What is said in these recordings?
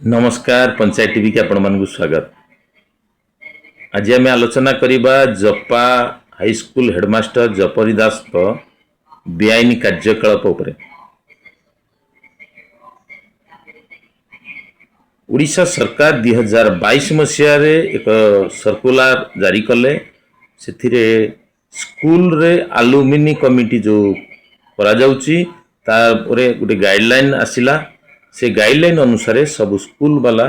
नमस्कार पंचायत टीवी के आपण मानक स्वागत। आज आम आलोचना करबा जपा हाईस्कूल हेडमास्टर जपरी दास को बेआईन कार्यकलाप उपरे। उड़ीसा सरकार 2022 मसीह रे एक सर्कुलर जारी कले से स्कूल रे अलुमिनी कमिटी जो करा जाउची तारे गोटे गाइडलाइन आसिला। से गाइडलाइन अनुसार सब स्कूल वाला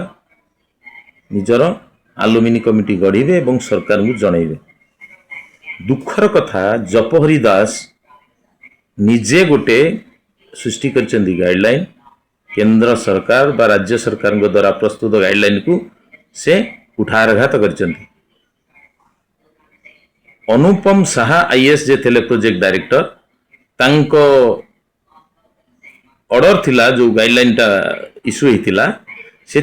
निजर अलुमिनी कमिटी गढ़े और सरकार को जनइबे। दुखर कथा जपहरी दास निजे गोटे सृष्टि करचंदी गाइडलाइन केंद्र सरकार बा राज्य सरकार द्वारा प्रस्तुत गाइडलाइन को से कुठारघात करचंदी। अनुपम साहा आईएएस जे थे प्रोजेक्ट डायरेक्टर तांको ऑर्डर थिला जो गाइडलाइन टा इश्यू होता से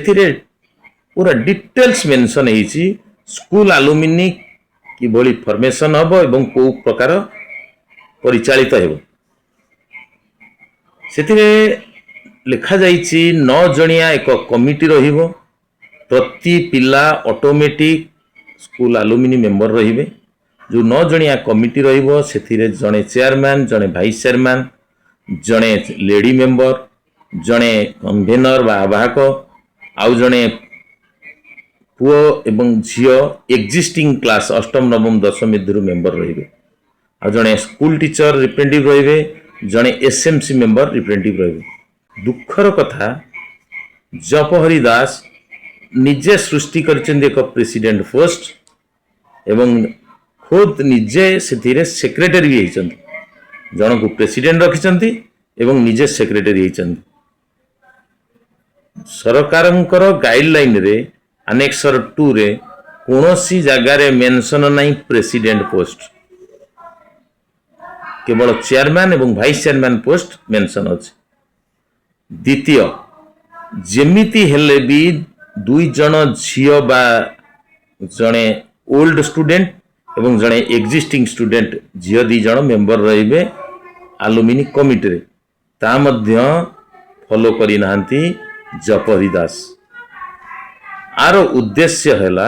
पूरा डिटेल्स मेंशन होती स्कूल अलुमिनी कि भली फॉर्मेशन हम एवं को प्रकार परिचालित हो। से लिखा जाइछि 9 जणिया एक कमिटी रहिबो। प्रति पिला ऑटोमेटिक स्कूल अलुमिनी मेंबर रहिबे। जो 9 जणिया कमिटी रहिबो सेथिरे जणे चेयरमैन जणे वाइस चेयरमैन जणे लेडी मेंबर जणे कन्वेनर बा आवाहक आउ जणे पुओ एवं झियो एक्जिस्टिंग क्लास अष्टम नवम दशम विद्यालय मेंबर रहिबे। आ जणे स्कूल टीचर रिप्रेजेंटेटिव रहिबे जणे एसएमसी मेंबर रिप्रेजेंटेटिव रहिबे। दुखर कथा जपहरी दास निजे सृष्टि करचंदी एक प्रेसिडेंट पोस्ट एवं खुद निजे सेथिरे सेक्रेटरी होइचंदी। जन को प्रेसिडेंट रखिचंती एवं निजे सेक्रेटरी होइचंदी। सरकारंकर गाइडलाइन रे अनेक्सर 2 रे कोनोसी जगह रे मेंशन नहीं प्रेसिडेंट पोस्ट, केवल चेयरमैन एवं वाइस चेयरमैन पोस्ट मेंशन अछि। द्वितीय जेमिति हेले भी 2 जण झियो बा जणे ओल्ड स्टूडेंट एवं जणे एक्जिस्टिंग स्टूडेंट झियो 2 जण मेंबर रहिबे अलुमिनी कमिटी रे। ता मध्य फॉलो करी नाहंती जपहरी दास। आर उद्देश्य हैला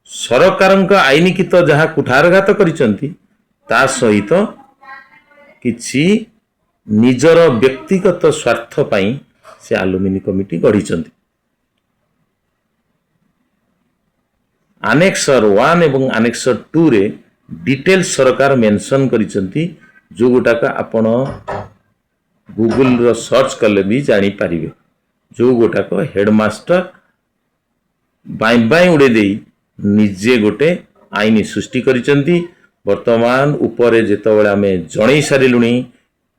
सरकारंक आईनीकृत जहाँ कुठारघात करिसंती ता सहित किछि निजर व्यक्तिगत स्वार्थ पाई से अलुमिनी कमिटी गढ़िसंती। आनेक्सर 1 एवं आनेक्सर 2 रे डिटेल सरकार मेंशन करिसंती जो गोटाक आपण गूगल रो सर्च कले भी जानी पारिबे। जो गोटाक हेडमास्टर बाई बाई उड़े दे निजे गोटे आईन सृष्टि करिसंती। वर्तमान उपरे जेतबेले आमे जणै सारिलुणी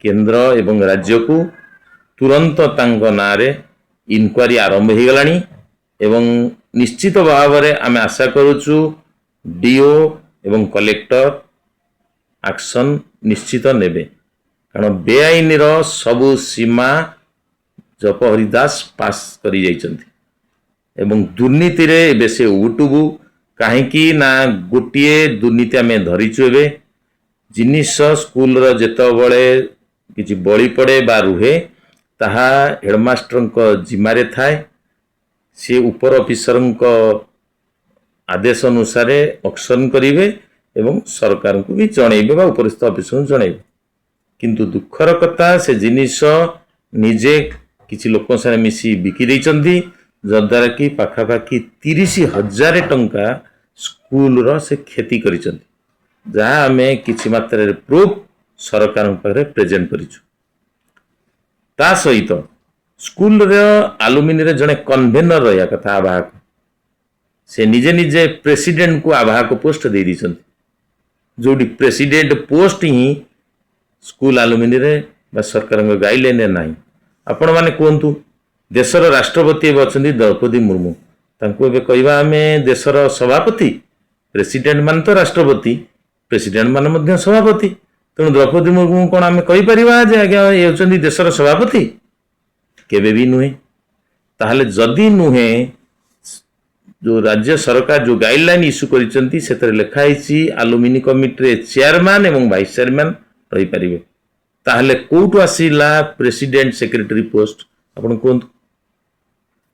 केंद्र एवं राज्य को तुरंत तांको नारे इनक्वारी आरंभ हो गलानी एवं निश्चित भाव में आमे आशा करूछु डीओ एवं कलेक्टर एक्शन निश्चित नेबे। कारण बेआईन रो सबु सीमा जपहरी दास पास करी जाइछंती एवं दुर्नीति रे एबे से उटुबु काहेकि ना गोटिए दुर्नीति आमे धरिछु। एबे जिनिस स्कूल रो जेतबेले किछि बळी पड़े बा रुहे ताहा हेडमास्टर को जिम्मारे थाए। से ऊपर ऑफिसर को आदेश अनुसार ऑक्शन करिवे एवं सरकार को भी जणैबे बा उपरिस्थ ऑफिसर को जणैबे। किंतु दुखर कथा से जिनिस निजे किछि लोक सारे मिसी बिकी दैचंदी जद्वारा कि पाखापाखि 30,000 टंका स्कूल रो से खेती करिचंदी जहाँ आमे किछि मात्रा रे प्रूफ सरकार पाखरे प्रेजेंट करिछु। ता सहित स्कूल रे अलुमिनी रे जने कन्वेनर रहा कथा आवाहक से निजे निजे प्रेसिडेंट को आवाहक पोस्ट दे दिसंती। जोडी प्रेसिडेंट पोस्ट ही स्कूल अलुमिनी रे बा सरकार गाइडलाइन रे नाही। आपण माने कोंतु देशर राष्ट्रपति अछंती द्रौपदी मुर्मू तांको एबे कहबा आमे देशर सभापति प्रेसिडेंट मान तो राष्ट्रपति प्रेसिडेंट मान मध्य सभापति तेणु द्रौपदी मुर्मू कोन आमे कहि परिबा जे आज्ञा ए अछंती देशर सभापति केबे भी नुहे। ताहले जदी नुहे जो राज्य सरकार जो गाइडलाइन इश्यू करिसंती सेतरे लिखा हिची अलुमिनी कमिटी रे चेयरमैन एवं वाइस चेयरमैन रही पारिबे। ताहले कोउटु आसीला प्रेसिडेंट सेक्रेटरी पोस्ट आपण कोंतु।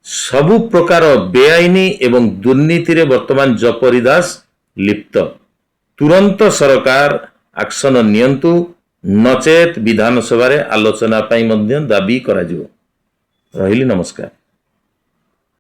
सबु प्रकार बेआईनी एवं दुर्नीति रे वर्तमान जपरी दास लिप्त तुरंत सरकार एक्शन नियंतु नचेत विधानसभा रे आलोचना पाई मध्य दाबी करा जिवो। रहिली नमस्कार।